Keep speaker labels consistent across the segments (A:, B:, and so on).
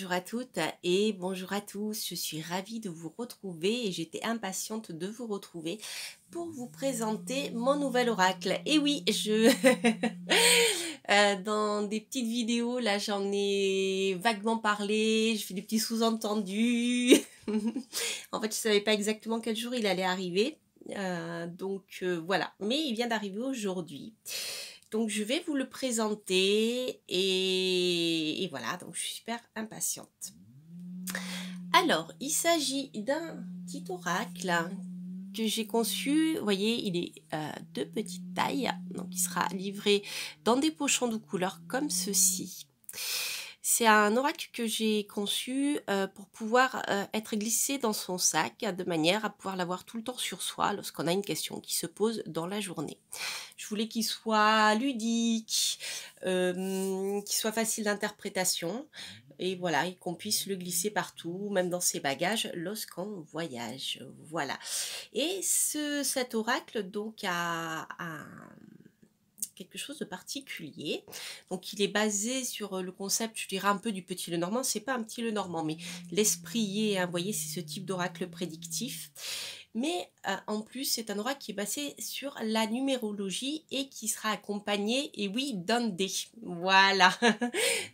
A: Bonjour à toutes et bonjour à tous, je suis ravie de vous retrouver et j'étais impatiente de vous retrouver pour vous présenter mon nouvel oracle. Et oui, dans des petites vidéos, là j'en ai vaguement parlé, je fais des petits sous-entendus. En fait, je savais pas exactement quel jour il allait arriver, voilà, mais il vient d'arriver aujourd'hui. Donc je vais vous le présenter et voilà, donc je suis super impatiente. Alors, il s'agit d'un petit oracle que j'ai conçu. Vous voyez, il est de petite taille, donc il sera livré dans des pochons de couleur comme ceci. C'est un oracle que j'ai conçu pour pouvoir être glissé dans son sac de manière à pouvoir l'avoir tout le temps sur soi lorsqu'on a une question qui se pose dans la journée. Je voulais qu'il soit ludique, qu'il soit facile d'interprétation et voilà, et qu'on puisse le glisser partout, même dans ses bagages lorsqu'on voyage. Voilà. Et cet oracle donc a quelque chose de particulier. Donc il est basé sur le concept, je dirais un peu du petit Lenormand. C'est pas un petit Lenormand, mais l'esprit, hein, vous voyez, c'est ce type d'oracle prédictif. Mais en plus, c'est un oracle qui est basé sur la numérologie et qui sera accompagné, et oui, d'un dé. Voilà.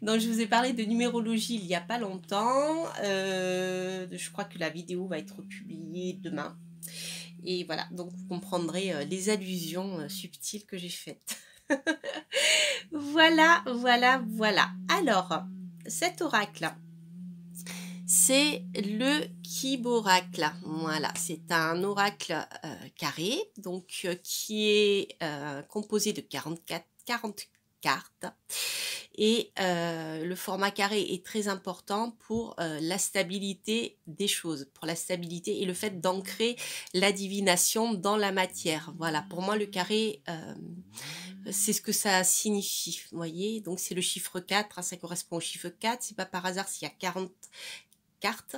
A: Donc je vous ai parlé de numérologie il n'y a pas longtemps. Je crois que la vidéo va être publiée demain. Et voilà, donc vous comprendrez les allusions subtiles que j'ai faites. Voilà, voilà, voilà. Alors, cet oracle, c'est le Kiboracle. Voilà, c'est un oracle carré, donc qui est composé de 40 cartes. Et le format carré est très important pour la stabilité des choses, pour la stabilité et le fait d'ancrer la divination dans la matière. Voilà, pour moi, le carré, c'est ce que ça signifie, vous voyez. Donc, c'est le chiffre 4, hein, ça correspond au chiffre 4. C'est pas par hasard s'il y a 40 cartes,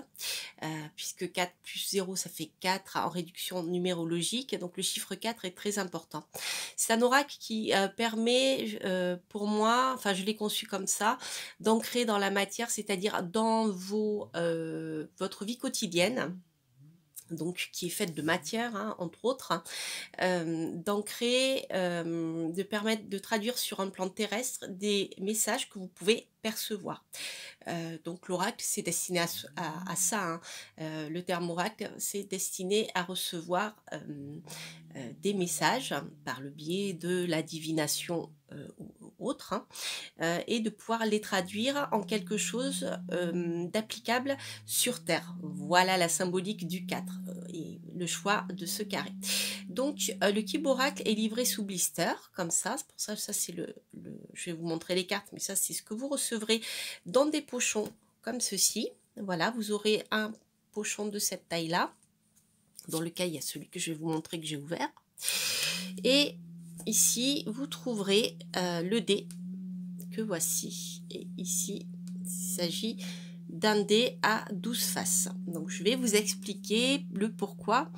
A: puisque 4 plus 0, ça fait 4 en réduction numérologique. Donc, le chiffre 4 est très important. C'est un oracle qui permet, pour moi, enfin, je l'ai conçu comme ça, d'ancrer dans la matière, c'est-à-dire dans votre vie quotidienne, donc qui est faite de matière, hein, entre autres, hein, d'ancrer, de permettre de traduire sur un plan terrestre des messages que vous pouvez percevoir. Donc l'oracle, c'est destiné à ça, hein. Le terme oracle, c'est destiné à recevoir des messages par le biais de la divination ou autre, hein, et de pouvoir les traduire en quelque chose d'applicable sur Terre. Voilà la symbolique du 4 et le choix de ce carré. Donc le Kiboracle est livré sous blister, comme ça. C'est pour ça, ça c'est je vais vous montrer les cartes, mais ça c'est ce que vous recevrez dans des pochons comme ceci. Voilà, vous aurez un pochon de cette taille-là. Dans le cas, il y a celui que je vais vous montrer que j'ai ouvert. Et ici, vous trouverez le dé que voici. Et ici, il s'agit d'un dé à 12 faces. Donc, je vais vous expliquer le pourquoi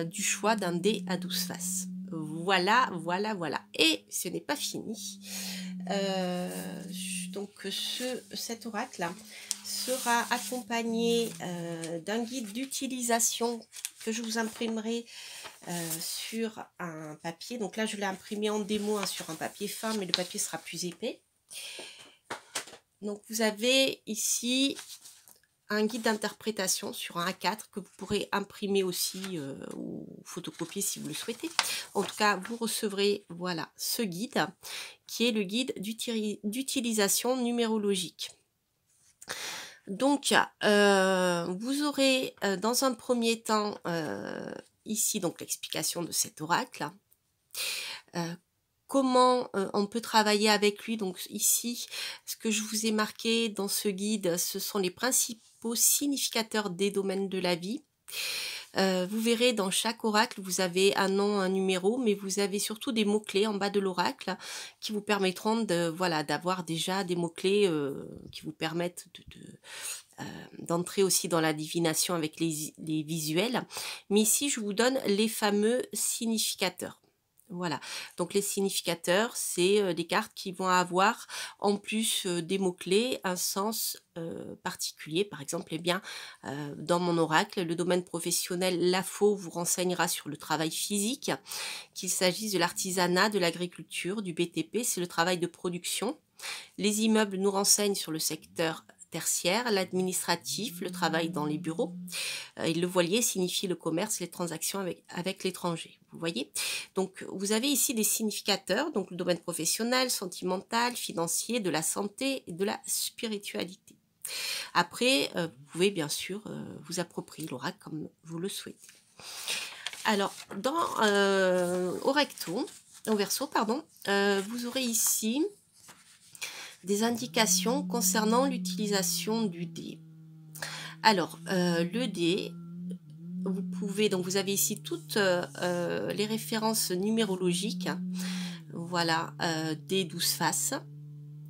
A: du choix d'un dé à 12 faces. Voilà, voilà, voilà. Et ce n'est pas fini. Donc, cet oracle sera accompagné d'un guide d'utilisation que je vous imprimerai sur un papier. Donc là, je l'ai imprimé en démo, hein, sur un papier fin, mais le papier sera plus épais. Donc vous avez ici un guide d'interprétation sur un A4 que vous pourrez imprimer aussi ou photocopier si vous le souhaitez. En tout cas, vous recevrez, voilà, ce guide qui est le guide d'utilisation numérologique. Donc, vous aurez dans un premier temps ici donc l'explication de cet oracle, comment on peut travailler avec lui. Donc ici, ce que je vous ai marqué dans ce guide, ce sont les principaux significateurs des domaines de la vie. Vous verrez dans chaque oracle, vous avez un nom, un numéro, mais vous avez surtout des mots-clés en bas de l'oracle qui vous permettront voilà, d'avoir déjà des mots-clés qui vous permettent d'entrer aussi dans la divination avec les visuels. Mais ici, je vous donne les fameux significateurs. Voilà, donc les significateurs, c'est des cartes qui vont avoir, en plus des mots-clés, un sens particulier. Par exemple, eh bien, dans mon oracle, le domaine professionnel, la faux vous renseignera sur le travail physique, qu'il s'agisse de l'artisanat, de l'agriculture, du BTP, c'est le travail de production. Les immeubles nous renseignent sur le secteur tertiaire, l'administratif, le travail dans les bureaux. Et le voilier signifie le commerce, les transactions avec l'étranger. Vous voyez? Donc, vous avez ici des significateurs, donc le domaine professionnel, sentimental, financier, de la santé et de la spiritualité. Après, vous pouvez bien sûr vous approprier l'oracle comme vous le souhaitez. Alors, au verso, pardon, vous aurez ici des indications concernant l'utilisation du dé. Alors, le dé, vous avez ici toutes les références numérologiques, voilà, des 12 faces.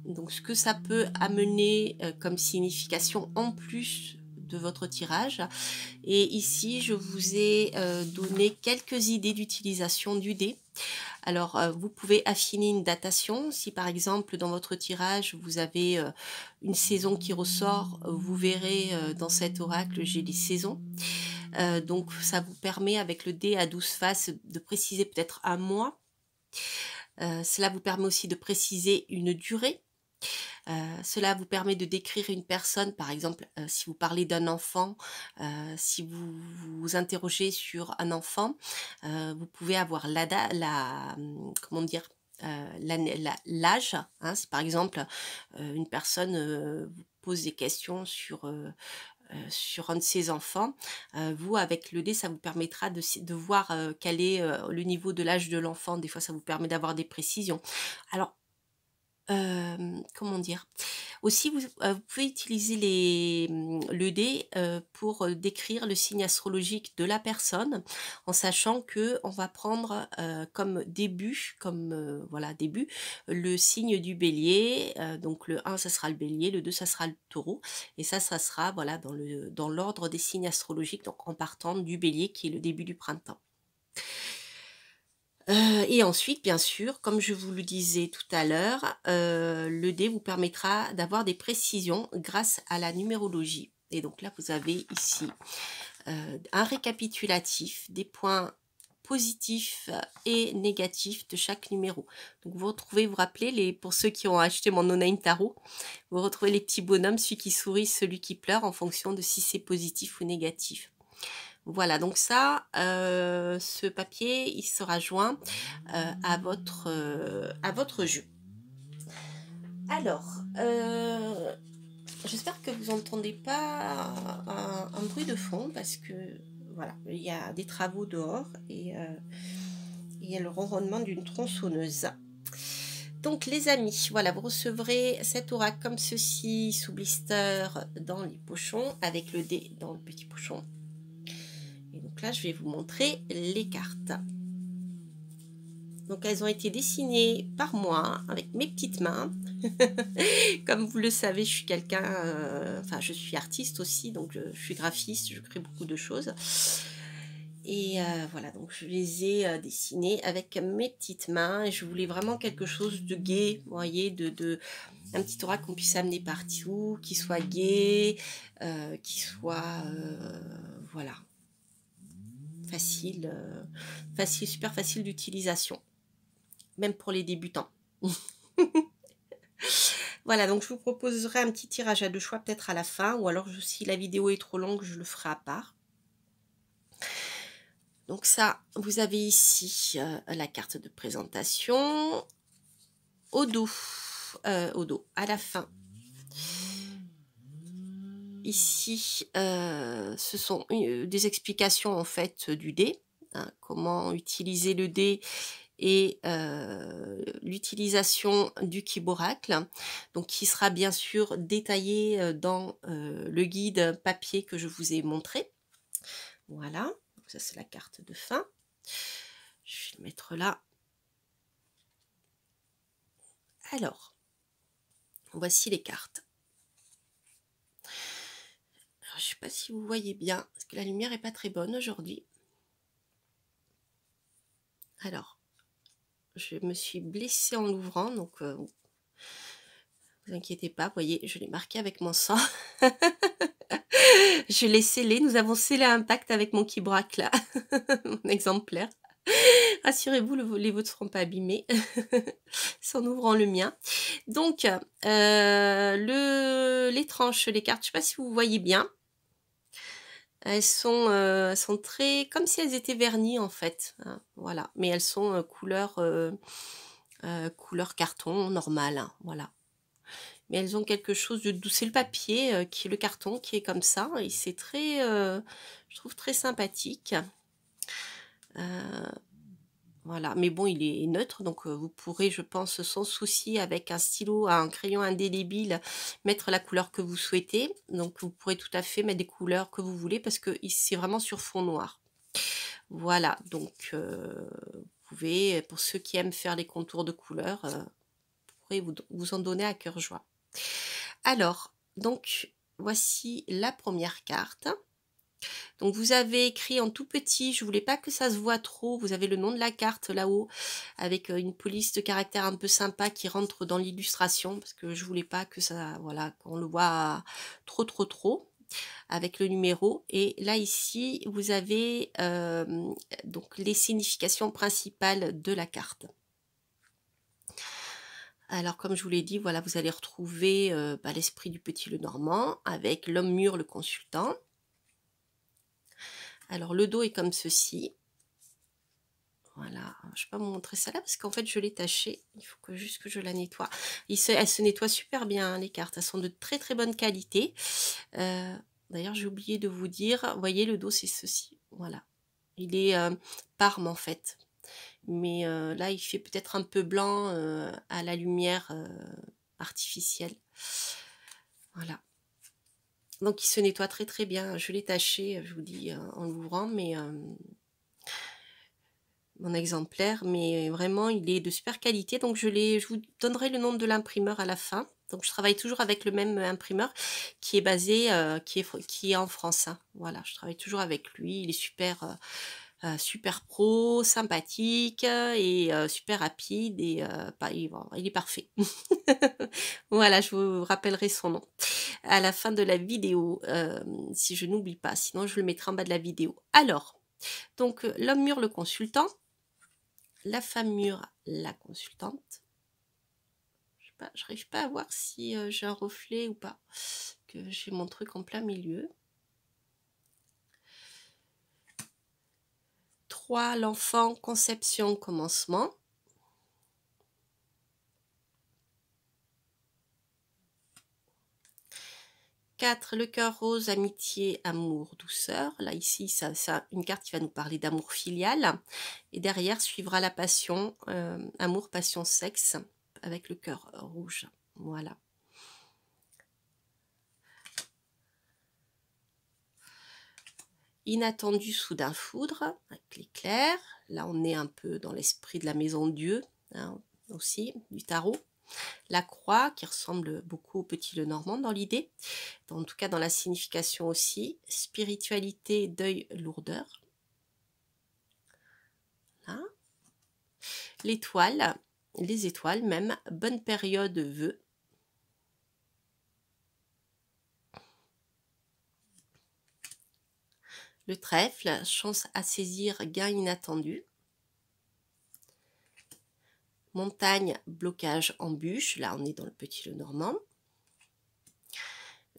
A: Donc, ce que ça peut amener comme signification en plus de votre tirage. Et ici, je vous ai donné quelques idées d'utilisation du dé. Alors, vous pouvez affiner une datation. Si par exemple, dans votre tirage, vous avez une saison qui ressort, vous verrez dans cet oracle, j'ai des saisons. Donc, ça vous permet, avec le dé à 12 faces, de préciser peut-être un mois. Cela vous permet aussi de préciser une durée. Cela vous permet de décrire une personne, par exemple, si vous parlez d'un enfant, si vous vous interrogez sur un enfant, vous pouvez avoir comment dire, l'âge, hein, si par exemple une personne vous pose des questions sur un de ses enfants, vous avec le dé ça vous permettra de voir quel est le niveau de l'âge de l'enfant. Des fois ça vous permet d'avoir des précisions. Alors comment dire? Aussi vous pouvez utiliser le dé, pour décrire le signe astrologique de la personne, en sachant qu'on va prendre, comme début, voilà début, le signe du bélier, donc le 1 ça sera le bélier, le 2 ça sera le taureau et ça sera voilà dans l'ordre des signes astrologiques, donc en partant du bélier qui est le début du printemps. Et ensuite, bien sûr, comme je vous le disais tout à l'heure, le dé vous permettra d'avoir des précisions grâce à la numérologie. Et donc là, vous avez ici un récapitulatif des points positifs et négatifs de chaque numéro. Donc vous rappelez, pour ceux qui ont acheté mon No Name Tarot, vous retrouvez les petits bonhommes, celui qui sourit, celui qui pleure, en fonction de si c'est positif ou négatif. Voilà, donc ça, ce papier, il sera joint à votre jeu. Alors, j'espère que vous n'entendez pas un bruit de fond parce que, voilà, il y a des travaux dehors et il y a le ronronnement d'une tronçonneuse. Donc les amis, voilà, vous recevrez cet oracle comme ceci, sous blister, dans les pochons, avec le dé dans le petit pochon. Et donc là, je vais vous montrer les cartes. Donc elles ont été dessinées par moi, avec mes petites mains. Comme vous le savez, je suis je suis artiste aussi, donc je suis graphiste, je crée beaucoup de choses. Et voilà, donc je les ai dessinées avec mes petites mains. Et je voulais vraiment quelque chose de gai, vous voyez, un petit oracle qu'on puisse amener partout, qui soit gai, qui soit, voilà, facile, super facile d'utilisation, même pour les débutants. Voilà, donc je vous proposerai un petit tirage à 2 choix peut-être à la fin, ou alors si la vidéo est trop longue, je le ferai à part. Donc ça, vous avez ici la carte de présentation, au dos, à la fin. Ici, ce sont des explications en fait du dé, hein, comment utiliser le dé et l'utilisation du Kiboracle, donc qui sera bien sûr détaillé dans le guide papier que je vous ai montré. Voilà, donc ça c'est la carte de fin. Je vais le mettre là. Alors, voici les cartes. Alors, je ne sais pas si vous voyez bien, parce que la lumière n'est pas très bonne aujourd'hui. Alors, je me suis blessée en l'ouvrant, donc vous inquiétez pas, vous voyez, je l'ai marqué avec mon sang. Je l'ai scellé, nous avons scellé un pacte avec mon Kibrac là, mon exemplaire. Rassurez-vous, les vôtres ne seront pas abîmés, sans ouvrant le mien. Donc, les tranches, les cartes, je ne sais pas si vous voyez bien. Elles sont très, comme si elles étaient vernies en fait, hein, voilà. Mais elles sont couleur carton normal, hein, voilà. Mais elles ont quelque chose de doux. C'est le papier qui est le carton qui est comme ça et c'est très, je trouve très sympathique. Voilà, mais bon, il est neutre, donc vous pourrez, je pense, sans souci, avec un stylo, un crayon indélébile, mettre la couleur que vous souhaitez. Donc vous pourrez tout à fait mettre des couleurs que vous voulez parce que c'est vraiment sur fond noir. Voilà, donc vous pouvez, pour ceux qui aiment faire les contours de couleurs, vous pourrez vous en donner à cœur joie. Alors, donc voici la première carte. Donc vous avez écrit en tout petit, je voulais pas que ça se voit trop, vous avez le nom de la carte là-haut, avec une police de caractère un peu sympa qui rentre dans l'illustration, parce que je voulais pas que ça, voilà, qu'on le voit trop, avec le numéro. Et là ici, vous avez donc les significations principales de la carte. Alors, comme je vous l'ai dit, voilà, vous allez retrouver l'esprit du petit Lenormand avec l'homme mûr, le consultant. Alors, le dos est comme ceci. Voilà, je ne vais pas vous montrer ça là parce qu'en fait, je l'ai tachée. Il faut juste que je la nettoie. Elle se nettoie super bien, hein, les cartes. Elles sont de très très bonne qualité. D'ailleurs, j'ai oublié de vous dire, vous voyez, le dos, c'est ceci. Voilà. Il est parme en fait. Mais là, il fait peut-être un peu blanc à la lumière artificielle. Voilà. Donc, il se nettoie très très bien. Je l'ai taché, je vous dis, en l'ouvrant, mais mon exemplaire, mais vraiment, il est de super qualité. Donc, je vous donnerai le nom de l'imprimeur à la fin. Donc, je travaille toujours avec le même imprimeur qui est basé, qui est en France. Hein. Voilà, je travaille toujours avec lui. Il est super pro, sympathique et super rapide et il est parfait. Voilà, je vous rappellerai son nom à la fin de la vidéo, si je n'oublie pas, sinon je le mettrai en bas de la vidéo. Alors, donc l'homme mûr, le consultant, la femme mûre, la consultante. Je n'arrive pas à voir si j'ai un reflet ou pas, que j'ai mon truc en plein milieu. 3, l'enfant, conception, commencement. 4, le cœur rose, amitié, amour, douceur. Là, ici, ça une carte qui va nous parler d'amour filial. Et derrière, suivra la passion, amour, passion, sexe, avec le cœur rouge. Voilà. Inattendu, soudain foudre, avec l'éclair. Là, on est un peu dans l'esprit de la maison de Dieu, hein, aussi, du tarot. La croix, qui ressemble beaucoup au petit Lenormand dans l'idée, en tout cas dans la signification aussi. Spiritualité, deuil, lourdeur. Là. L'étoile, les étoiles même, bonne période, vœux. Le trèfle, chance à saisir, gain inattendu. Montagne, blocage, embûche. Là, on est dans le petit Lenormand.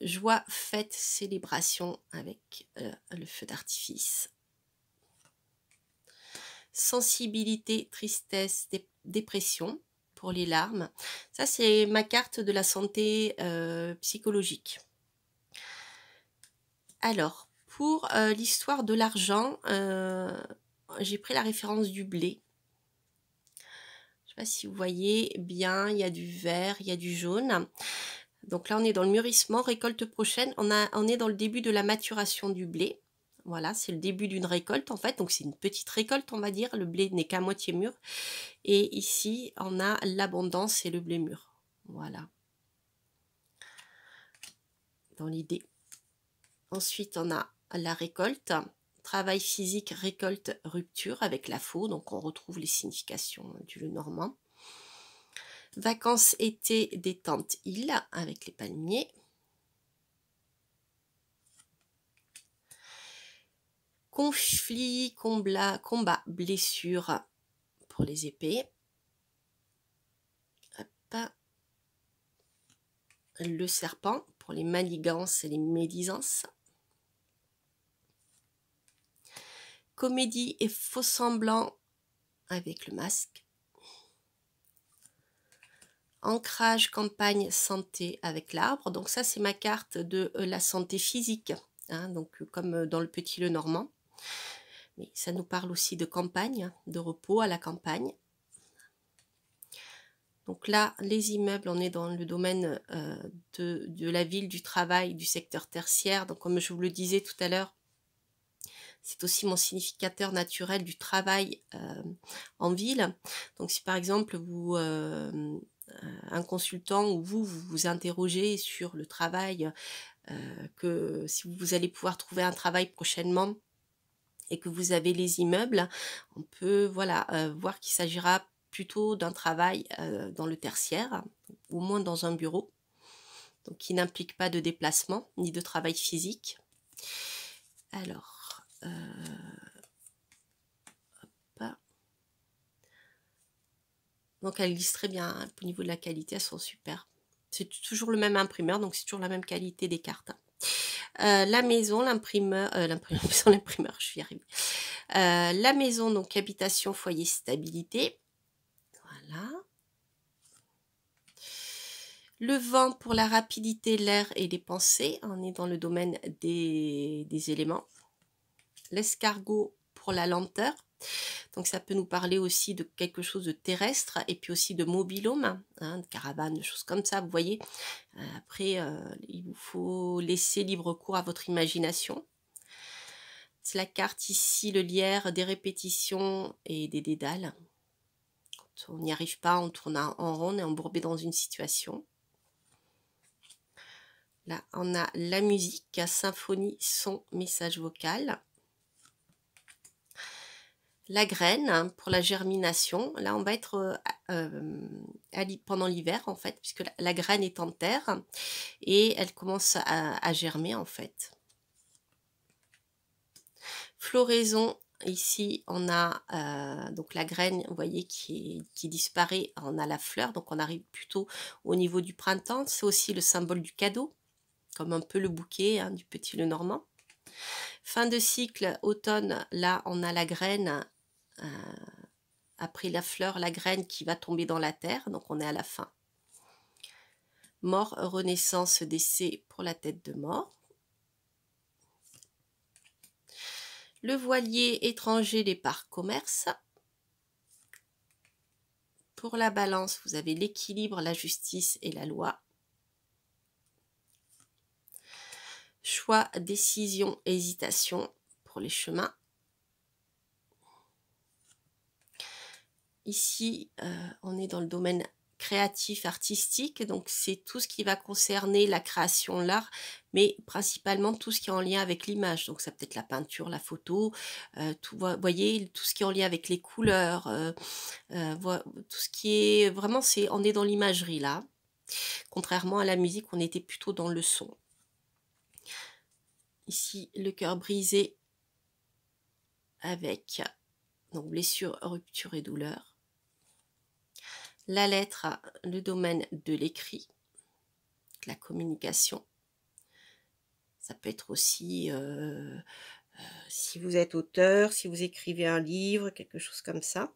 A: Joie, fête, célébration avec le feu d'artifice. Sensibilité, tristesse, dépression pour les larmes. Ça, c'est ma carte de la santé psychologique. Alors, pour l'histoire de l'argent, j'ai pris la référence du blé. Je ne sais pas si vous voyez bien, il y a du vert, il y a du jaune. Donc là, on est dans le mûrissement, récolte prochaine. On est dans le début de la maturation du blé. Voilà, c'est le début d'une récolte en fait. Donc c'est une petite récolte, on va dire. Le blé n'est qu'à moitié mûr. Et ici, on a l'abondance et le blé mûr. Voilà. Dans l'idée. Ensuite, on a la récolte Travail physique, récolte, rupture avec la faux, donc on retrouve les significations du Lenormand. Vacances, été, détente, île avec les palmiers. Conflit, combat, blessure pour les épées. Hop. Le serpent pour les manigances et les médisances. Comédie et faux semblant avec le masque. Ancrage, campagne, santé avec l'arbre. Donc ça, c'est ma carte de la santé physique, hein, donc comme dans le Petit Lenormand. Mais ça nous parle aussi de campagne, de repos à la campagne. Donc là, les immeubles, on est dans le domaine de la ville, du travail, du secteur tertiaire. Donc comme je vous le disais tout à l'heure, c'est aussi mon significateur naturel du travail en ville. Donc si par exemple vous un consultant ou vous vous interrogez sur le travail, que si vous allez pouvoir trouver un travail prochainement et que vous avez les immeubles, on peut voilà voir qu'il s'agira plutôt d'un travail dans le tertiaire, au moins dans un bureau, donc qui n'implique pas de déplacement ni de travail physique. Alors, donc elles lisent très bien, hein, au niveau de la qualité, elles sont super. C'est toujours le même imprimeur, donc c'est toujours la même qualité des cartes. La maison, l'imprimeur, je suis arrivée. La maison, donc habitation, foyer, stabilité. Voilà. Le vent pour la rapidité, l'air et les pensées. On est dans le domaine des éléments. L'escargot pour la lenteur. Donc ça peut nous parler aussi de quelque chose de terrestre et puis aussi de mobil-home, hein, de caravane, de choses comme ça, vous voyez. Après, il vous faut laisser libre cours à votre imagination. C'est la carte ici, le lierre, des répétitions et des dédales. Quand on n'y arrive pas, on tourne en rond, on est embourbé dans une situation. Là, on a la musique, symphonie, son, message vocal. La graine pour la germination. Là, on va être pendant l'hiver, en fait, puisque la graine est en terre et elle commence à germer, en fait. Floraison, ici, on a donc la graine, vous voyez, qui disparaît. On a la fleur, donc on arrive plutôt au niveau du printemps. C'est aussi le symbole du cadeau, comme un peu le bouquet, hein, du Petit Lenormand. Fin de cycle, automne, là, on a la graine. Après la fleur, la graine qui va tomber dans la terre, donc on est à la fin. Mort, renaissance, décès pour la tête de mort. Le voilier, étranger, départ, commerce. Pour la balance, vous avez l'équilibre, la justice et la loi. Choix, décision, hésitation pour les chemins. Ici, on est dans le domaine créatif, artistique, donc c'est tout ce qui va concerner la création, l'art, mais principalement tout ce qui est en lien avec l'image, donc ça peut être la peinture, la photo, tout, vous voyez, tout ce qui est en lien avec les couleurs, tout ce qui est vraiment, on est dans l'imagerie là, contrairement à la musique, on était plutôt dans le son. Ici, le cœur brisé avec donc blessure, rupture et douleur. La lettre, le domaine de l'écrit, la communication. Ça peut être aussi si vous êtes auteur, si vous écrivez un livre, quelque chose comme ça.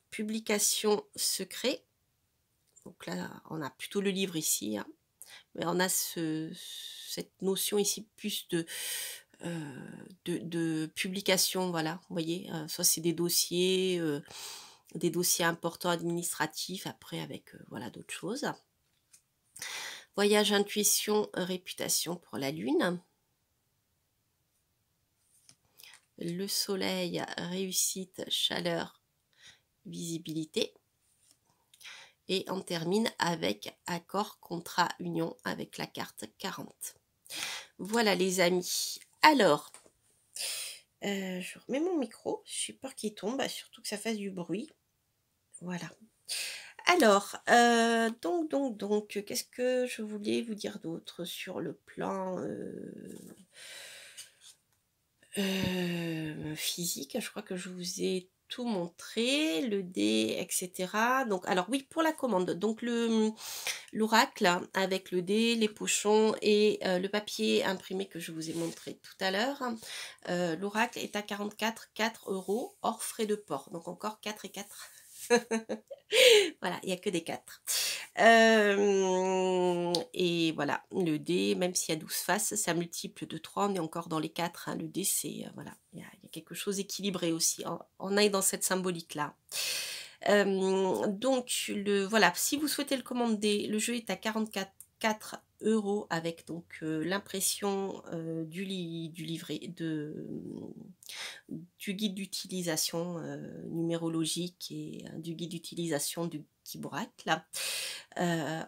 A: Publication secret. Donc là, on a plutôt le livre ici, hein. Mais on a cette notion ici plus de publication, voilà, vous voyez, soit c'est des dossiers importants administratifs, après avec voilà d'autres choses. Voyage, intuition, réputation pour la lune. Le soleil, réussite, chaleur, visibilité. Et on termine avec accord, contrat, union avec la carte 40. Voilà les amis. Alors, je remets mon micro. J'ai peur qu'il tombe, surtout que ça fasse du bruit. Voilà. Alors, donc, qu'est-ce que je voulais vous dire d'autre sur le plan physique? Je crois que je vous ai tout montré, le dé, etc. Donc, alors oui, pour la commande, donc l'oracle avec le dé, les pochons et le papier imprimé que je vous ai montré tout à l'heure, l'oracle est à 44 € hors frais de port, donc encore 4 et 4. Voilà, il n'y a que des 4. Et voilà, le dé, même s'il y a 12 faces, c'est un multiple de 3, on est encore dans les 4. Hein. Le dé, c'est, voilà, il y a quelque chose d'équilibré aussi. On est dans cette symbolique-là. Donc, voilà, si vous souhaitez le commander, le jeu est à 44 € avec donc l'impression du livret, du guide d'utilisation numérologique et du guide d'utilisation du Kiboracle,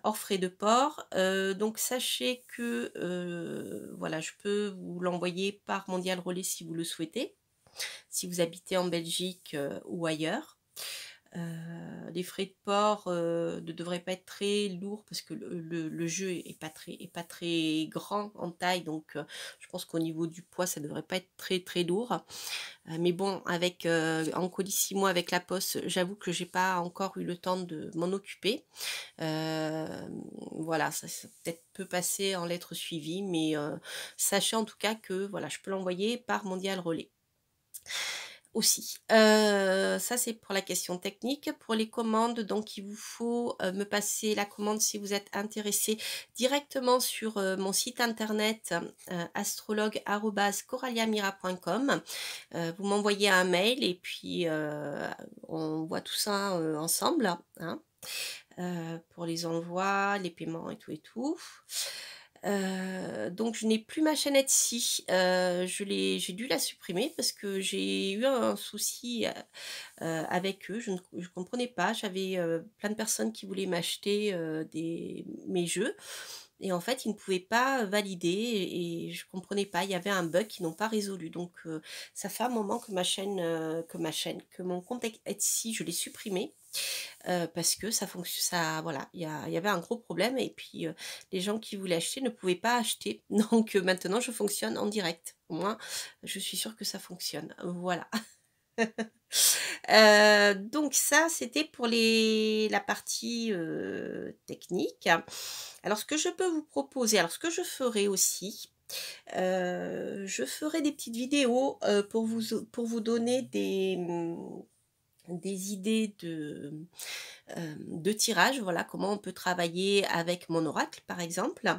A: hors frais de port. Donc sachez que voilà, je peux vous l'envoyer par Mondial Relais si vous le souhaitez, si vous habitez en Belgique ou ailleurs. Les frais de port ne devraient pas être très lourds parce que le jeu est pas très grand en taille, donc je pense qu'au niveau du poids ça devrait pas être très lourd. Mais bon, avec en colissimo avec la poste, j'avoue que j'ai pas encore eu le temps de m'en occuper. Voilà, ça peut-être peut passer en lettres suivies, mais sachez en tout cas que voilà, je peux l'envoyer par Mondial Relais aussi. Ça c'est pour la question technique. Pour les commandes, donc il vous faut me passer la commande si vous êtes intéressé directement sur mon site internet astrologue@coralliamira.com. Vous m'envoyez un mail et puis on voit tout ça ensemble, hein, pour les envois, les paiements et tout et tout. Donc je n'ai plus ma chaîne Etsy, j'ai dû la supprimer parce que j'ai eu un souci avec eux, je ne comprenais pas, j'avais plein de personnes qui voulaient m'acheter mes jeux et en fait ils ne pouvaient pas valider et je comprenais pas, il y avait un bug qu'ils n'ont pas résolu, donc ça fait un moment que que mon compte Etsy je l'ai supprimé. Parce que ça fonctionne, voilà, il y avait un gros problème et puis les gens qui voulaient acheter ne pouvaient pas acheter. Donc maintenant je fonctionne en direct. Au moins, je suis sûre que ça fonctionne. Voilà. Donc ça, c'était pour la partie technique. Alors ce que je peux vous proposer, alors ce que je ferai aussi, je ferai des petites vidéos pour vous donner des idées de tirage, voilà, comment on peut travailler avec mon oracle par exemple,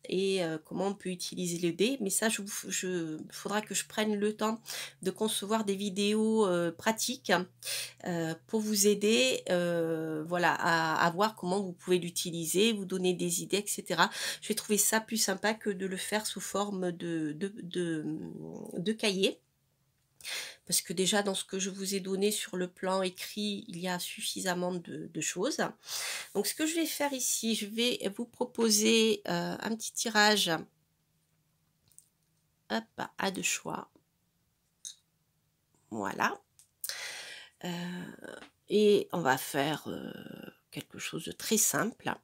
A: et comment on peut utiliser le dé, mais ça faudra que je prenne le temps de concevoir des vidéos pratiques pour vous aider, voilà, à voir comment vous pouvez l'utiliser, vous donner des idées, etc. Je vais trouver ça plus sympa que de le faire sous forme de cahier. Parce que déjà dans ce que je vous ai donné sur le plan écrit, il y a suffisamment de choses. Donc ce que je vais faire ici, je vais vous proposer un petit tirage, hop, à 2 choix. Voilà. Et on va faire quelque chose de très simple.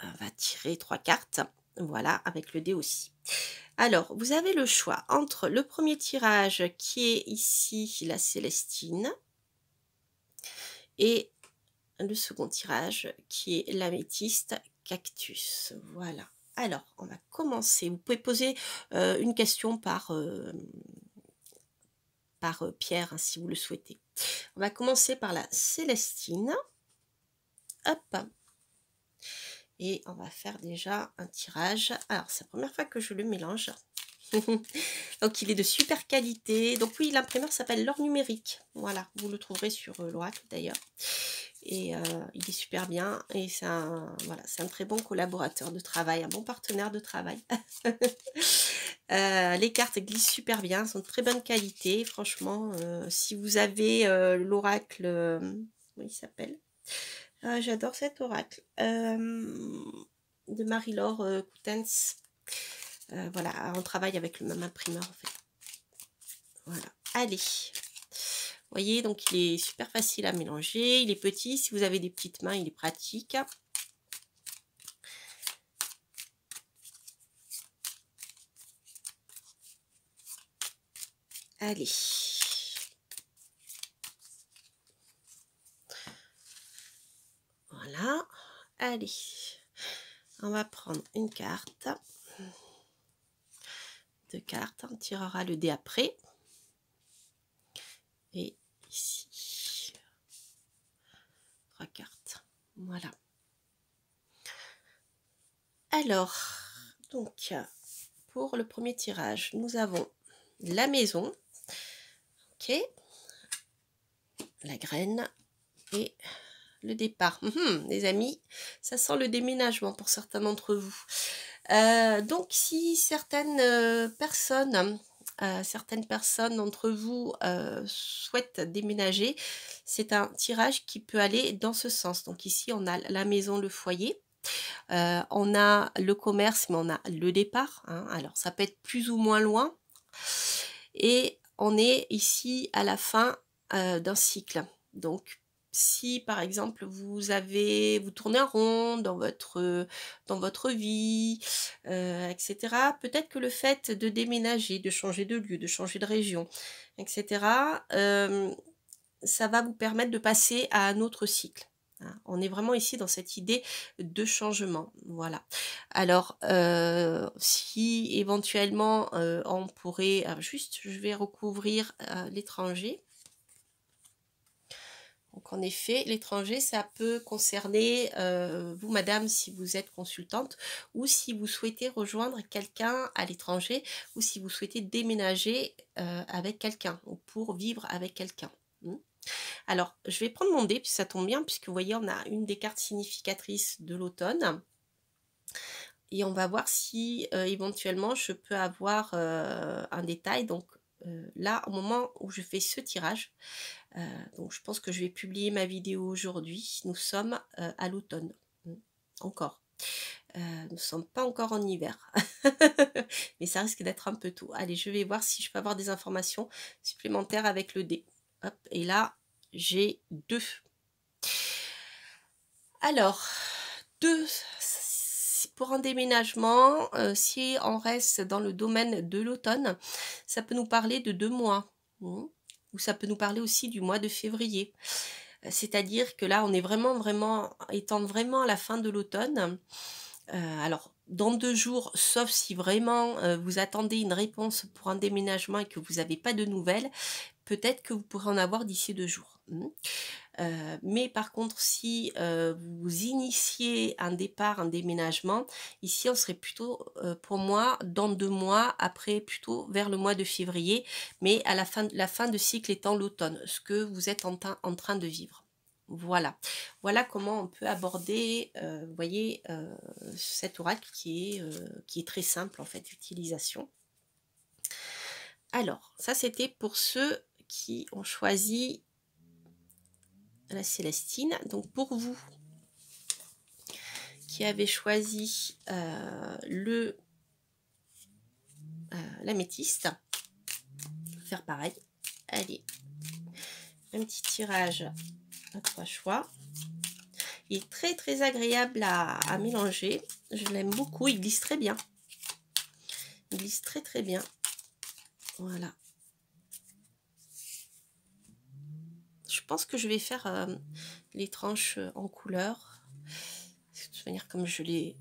A: On va tirer 3 cartes. Voilà, avec le dé aussi. Alors, vous avez le choix entre le premier tirage qui est ici la Célestine et le second tirage qui est l'améthyste cactus. Voilà. Alors, on va commencer. Vous pouvez poser une question par pierre hein, si vous le souhaitez. On va commencer par la Célestine. Hop. Et on va faire déjà un tirage. Alors, c'est la première fois que je le mélange. Donc, il est de super qualité. Donc, oui, l'imprimeur s'appelle L'Or Numérique. Voilà, vous le trouverez sur l'oracle d'ailleurs. Et il est super bien. Et c'est voilà, un très bon collaborateur de travail, un bon partenaire de travail. Les cartes glissent super bien, sont de très bonne qualité. Franchement, si vous avez l'oracle, comment il s'appelle? J'adore cet oracle. de Marie-Laure Coutens. Voilà, on travaille avec le même imprimeur en fait. Voilà, allez. Vous voyez, donc il est super facile à mélanger, il est petit. Si vous avez des petites mains, il est pratique. Allez. Voilà. Allez. On va prendre une carte. 2 cartes. On tirera le dé après. Et ici. 3 cartes. Voilà. Alors, donc, pour le premier tirage, nous avons la maison. Ok. La graine. Et le départ. Les amis, ça sent le déménagement pour certains d'entre vous. Donc, si certaines personnes d'entre vous souhaitent déménager, c'est un tirage qui peut aller dans ce sens. Donc ici, on a la maison, le foyer. On a le commerce, mais on a le départ. Hein. Alors, ça peut être plus ou moins loin. Et on est ici à la fin d'un cycle. Donc, si par exemple vous tournez en rond dans votre vie, etc., peut-être que le fait de déménager, de changer de lieu, de changer de région, etc., ça va vous permettre de passer à un autre cycle. On est vraiment ici dans cette idée de changement. Voilà. Alors, si éventuellement on pourrait... juste, je vais recouvrir l'étranger. Donc, en effet, l'étranger, ça peut concerner vous, madame, si vous êtes consultante, ou si vous souhaitez rejoindre quelqu'un à l'étranger, ou si vous souhaitez déménager avec quelqu'un, ou pour vivre avec quelqu'un. Alors, je vais prendre mon dé, puis ça tombe bien, puisque vous voyez, on a une des cartes significatrices de l'automne. Et on va voir si éventuellement je peux avoir un détail. Donc là, au moment où je fais ce tirage, donc je pense que je vais publier ma vidéo aujourd'hui. Nous sommes à l'automne. Encore. Nous ne sommes pas encore en hiver. Mais ça risque d'être un peu tôt. Allez, je vais voir si je peux avoir des informations supplémentaires avec le dé. Hop, et là, j'ai 2. Alors, 2, pour un déménagement, si on reste dans le domaine de l'automne, ça peut nous parler de 2 mois. Ou ça peut nous parler aussi du mois de février. C'est-à-dire que là, on est étant vraiment à la fin de l'automne. Alors, dans 2 jours, sauf si vraiment vous attendez une réponse pour un déménagement et que vous n'avez pas de nouvelles, peut-être que vous pourrez en avoir d'ici 2 jours. Mais par contre, si vous initiez un départ, un déménagement, ici on serait plutôt, pour moi, dans 2 mois, après plutôt vers le mois de février, mais à la fin de cycle étant l'automne, ce que vous êtes en train de vivre. Voilà. Voilà comment on peut aborder, vous voyez, cet oracle qui est très simple en fait d'utilisation. Alors, ça c'était pour ceux qui ont choisi la Célestine. Donc pour vous qui avez choisi l'améthyste, faire pareil. Allez, un petit tirage à 3 choix. Il est très très agréable à mélanger. Je l'aime beaucoup, il glisse très bien. Il glisse très très bien. Voilà. Je pense que je vais faire les tranches en couleur. De toute manière, comme je l'ai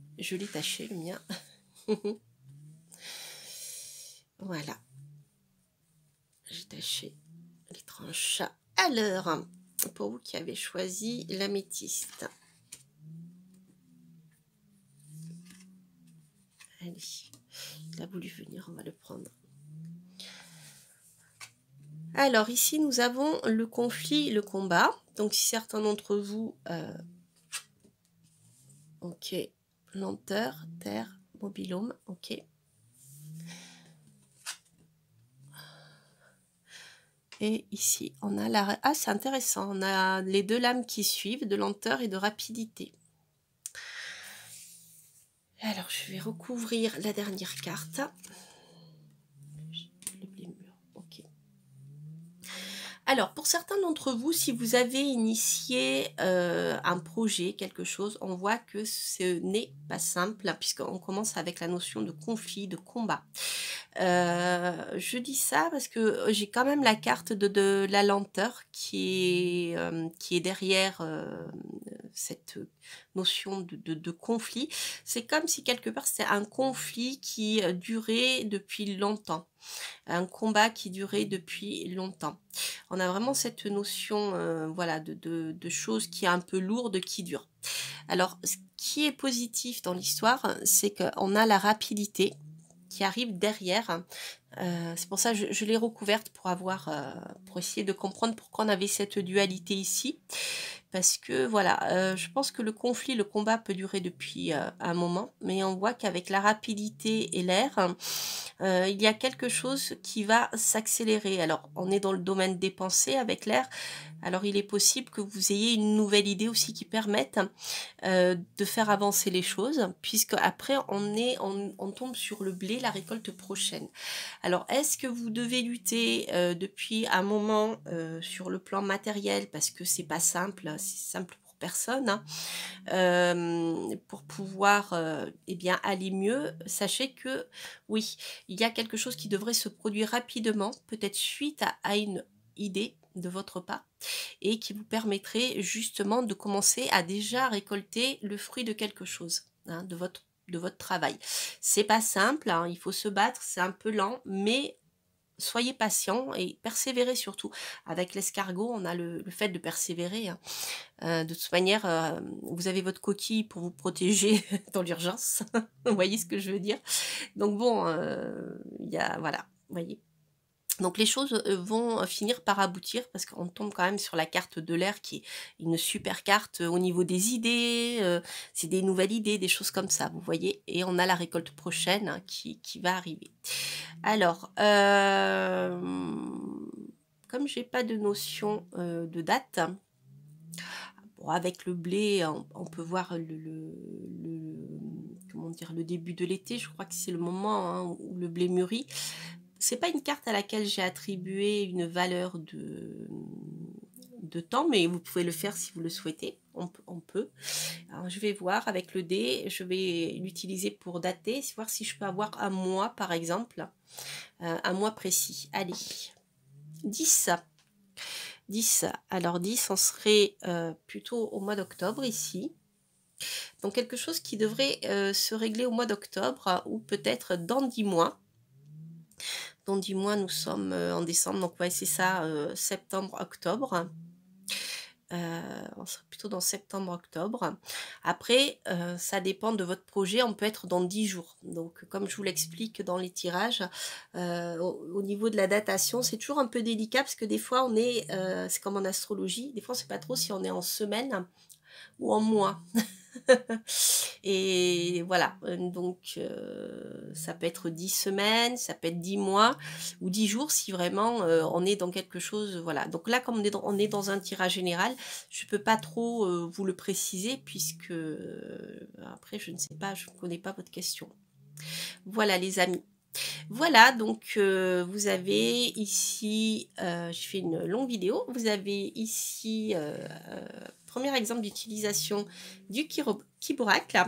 A: taché, le mien. Voilà. J'ai taché les tranches. Alors, pour vous qui avez choisi l'améthyste. Allez, il a voulu venir, on va le prendre. Alors, ici, nous avons le conflit, le combat. Donc, si certains d'entre vous... ok, lenteur, terre, mobilhome, ok. Et ici, on a la... Ah, c'est intéressant. On a les 2 lames qui suivent, de lenteur et de rapidité. Alors, je vais recouvrir la dernière carte. Le blé mûr, ok. Alors, pour certains d'entre vous, si vous avez initié un projet, quelque chose, on voit que ce n'est pas simple, puisqu'on commence avec la notion de conflit, de combat. Je dis ça parce que j'ai quand même la carte de la lenteur qui est derrière cette notion de conflit. C'est comme si quelque part c'était un conflit qui durait depuis longtemps, un combat qui durait depuis longtemps. On a vraiment cette notion voilà, de choses qui est un peu lourde, qui dure. Alors, ce qui est positif dans l'histoire, c'est qu'on a la rapidité qui arrive derrière. C'est pour ça que je l'ai recouverte pour essayer de comprendre pourquoi on avait cette dualité ici. Parce que voilà, je pense que le conflit, le combat peut durer depuis un moment, mais on voit qu'avec la rapidité et l'air, il y a quelque chose qui va s'accélérer. Alors, on est dans le domaine des pensées avec l'air. Alors, il est possible que vous ayez une nouvelle idée aussi qui permette de faire avancer les choses, puisque après, on tombe sur le blé, la récolte prochaine. Alors, est-ce que vous devez lutter depuis un moment sur le plan matériel, parce que c'est pas simple, c'est simple pour personne, hein, pour pouvoir eh bien aller mieux, sachez que oui, il y a quelque chose qui devrait se produire rapidement, peut-être suite à une idée de votre part, et qui vous permettrait justement de commencer à déjà récolter le fruit de quelque chose, hein, de votre travail. C'est pas simple, hein, il faut se battre, c'est un peu lent, mais soyez patient et persévérez surtout. Avec l'escargot, on a le fait de persévérer, hein. De toute manière, vous avez votre coquille pour vous protéger dans l'urgence. Vous voyez ce que je veux dire? Donc bon, il y a voilà, vous voyez? Donc les choses vont finir par aboutir parce qu'on tombe quand même sur la carte de l'air qui est une super carte au niveau des idées, c'est des nouvelles idées, des choses comme ça, vous voyez? Et on a la récolte prochaine, hein, qui va arriver. Alors, comme j'ai pas de notion de date, bon, avec le blé, on peut voir comment dire, le début de l'été, je crois que c'est le moment hein, où le blé mûrit. C'est pas une carte à laquelle j'ai attribué une valeur de temps, mais vous pouvez le faire si vous le souhaitez. On peut. Alors, je vais voir avec le dé, je vais l'utiliser pour dater, voir si je peux avoir un mois par exemple, un mois précis. Allez, 10. 10. Alors 10, on serait plutôt au mois d'octobre ici. Donc quelque chose qui devrait se régler au mois d'octobre ou peut-être dans 10 mois. Dans 10 mois, nous sommes en décembre, donc ouais, c'est ça, septembre-octobre. On serait plutôt dans septembre-octobre. Après, ça dépend de votre projet, on peut être dans 10 jours. Donc, comme je vous l'explique dans les tirages, au niveau de la datation, c'est toujours un peu délicat parce que des fois, c'est comme en astrologie, des fois, on ne sait pas trop si on est en semaine ou en mois. Et voilà, donc ça peut être 10 semaines, ça peut être 10 mois ou 10 jours si vraiment on est dans quelque chose, voilà. Donc là, comme on est dans un tirage général, je peux pas trop vous le préciser puisque après, je ne sais pas, je ne connais pas votre question. Voilà les amis. Voilà, donc vous avez ici, j'ai fait une longue vidéo, vous avez ici premier exemple d'utilisation du Kiboracle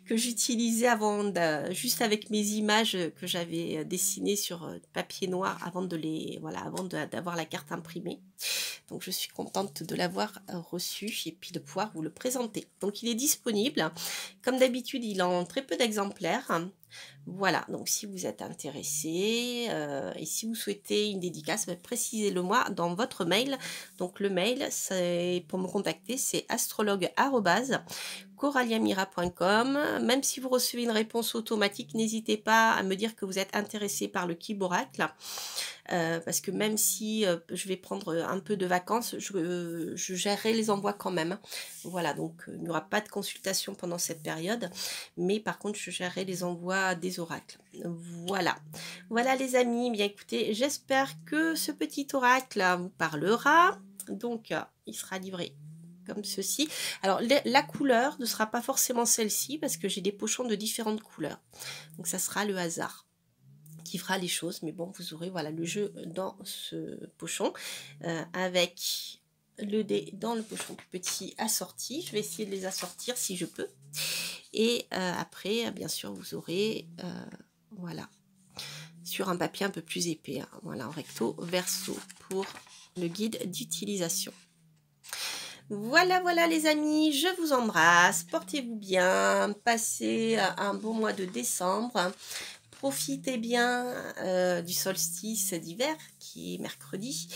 A: que j'utilisais avant, juste avec mes images que j'avais dessinées sur papier noir avant d'avoir la carte imprimée. Donc je suis contente de l'avoir reçu et puis de pouvoir vous le présenter. Donc il est disponible, comme d'habitude il est en très peu d'exemplaires. Voilà, donc si vous êtes intéressé et si vous souhaitez une dédicace, précisez-le moi dans votre mail. Donc le mail, c'est pour me contacter, c'est astrologue@coraliamira.com. Même si vous recevez une réponse automatique, n'hésitez pas à me dire que vous êtes intéressé par le Kiboracle. Parce que même si je vais prendre un peu de vacances, je gérerai les envois quand même. Voilà, donc il n'y aura pas de consultation pendant cette période, mais par contre je gérerai les envois des oracles. Voilà, voilà les amis, bien écoutez, j'espère que ce petit oracle vous parlera. Donc il sera livré comme ceci. Alors, la couleur ne sera pas forcément celle-ci parce que j'ai des pochons de différentes couleurs. Donc, ça sera le hasard qui fera les choses. Mais bon, vous aurez voilà, le jeu dans ce pochon avec le dé dans le pochon petit assorti. Je vais essayer de les assortir si je peux. Et après, bien sûr, vous aurez, voilà, sur un papier un peu plus épais, hein, voilà, en recto verso pour le guide d'utilisation. Voilà, voilà les amis, je vous embrasse, portez-vous bien, passez un bon mois de décembre. Profitez bien du solstice d'hiver qui est mercredi.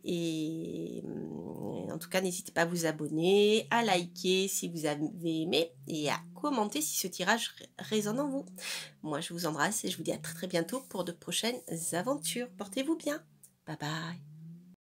A: Et en tout cas, n'hésitez pas à vous abonner, à liker si vous avez aimé et à commenter si ce tirage résonne en vous. Moi, je vous embrasse et je vous dis à très très bientôt pour de prochaines aventures. Portez-vous bien. Bye bye.